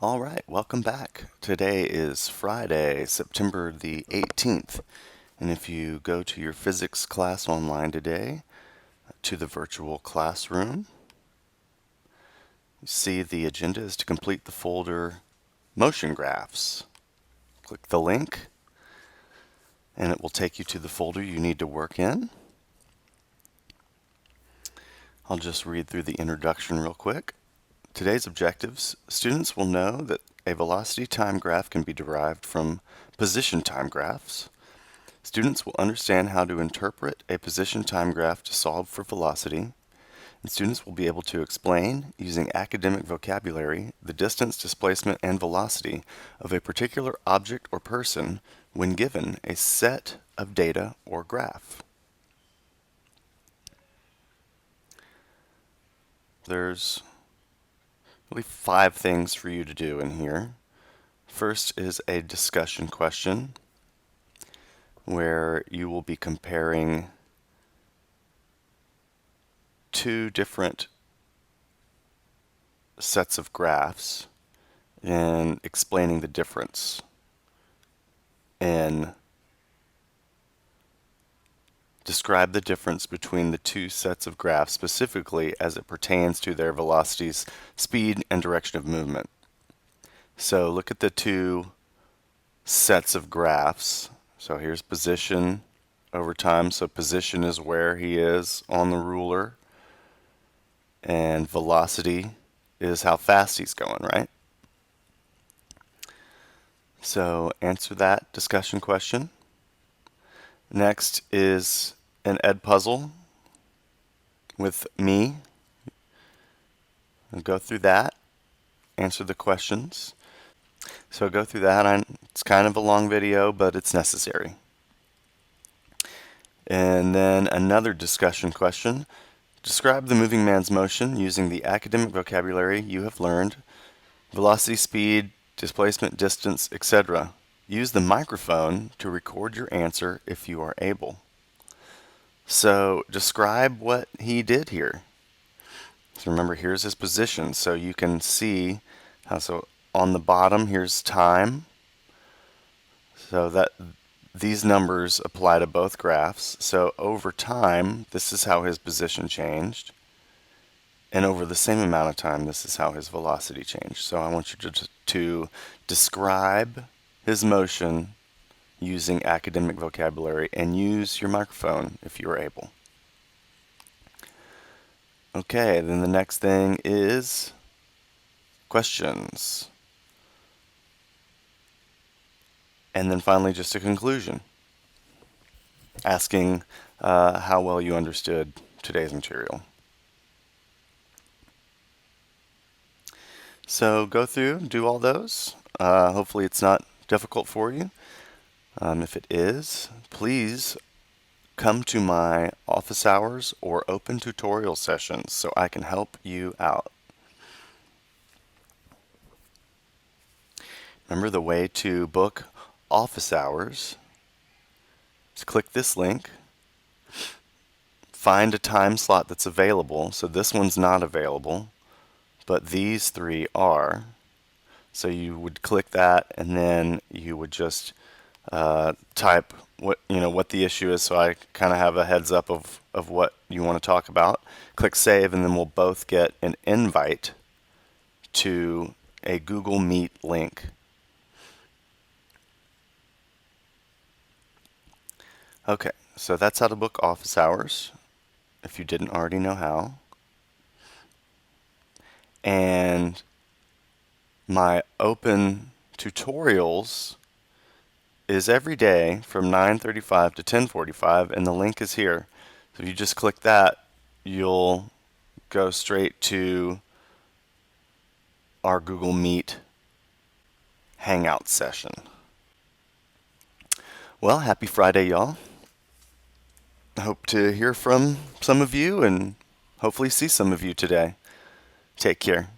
All right, welcome back. Today is Friday, September the 18th. And if you go to your physics class online today, to the virtual classroom, you see the agenda is to complete the folder Motion Graphs. Click the link, and it will take you to the folder you need to work in. I'll just read through the introduction real quick. Today's objectives: students will know that a velocity time graph can be derived from position time graphs. Students will understand how to interpret a position time graph to solve for velocity. And students will be able to explain, using academic vocabulary, the distance, displacement, and velocity of a particular object or person when given a set of data or graph. There's really 5 things for you to do in here. First is a discussion question where you will be comparing two different sets of graphs and explaining the difference and describe the difference between the two sets of graphs specifically as it pertains to their velocities, speed, and direction of movement. So look at the two sets of graphs. So here's position over time. So position is where he is on the ruler, and velocity is how fast he's going, right? So answer that discussion question. Next is an ed puzzle with me. I'll go through that, answer the questions. So go through that. It's kind of a long video, but it's necessary. And then another discussion question. Describe the moving man's motion using the academic vocabulary you have learned: velocity, speed, displacement, distance, etc. Use the microphone to record your answer if you are able. So describe what he did here. So remember, here's his position, so you can see how, so on the bottom here's time, so that these numbers apply to both graphs. So over time, this is how his position changed, and over the same amount of time, this is how his velocity changed. So I want you to describe his motion using academic vocabulary and use your microphone if you are able. Okay, then the next thing is questions. And then finally, just a conclusion, asking how well you understood today's material. So go through, do all those. Hopefully it's not difficult for you. If it is, please come to my office hours or open tutorial sessions so I can help you out. Remember, the way to book office hours is click this link, find a time slot that's available. So this one's not available, but these 3 are. So you would click that, and then you would just type what the issue is, so I kind of have a heads up of what you want to talk about. Click save, and then we'll both get an invite to a Google Meet link. Okay, so that's how to book office hours, if you didn't already know how. And my open tutorials is every day from 9:35 to 10:45, and the link is here. So if you just click that, you'll go straight to our Google Meet Hangout session. Well, happy Friday, y'all. I hope to hear from some of you and hopefully see some of you today. Take care.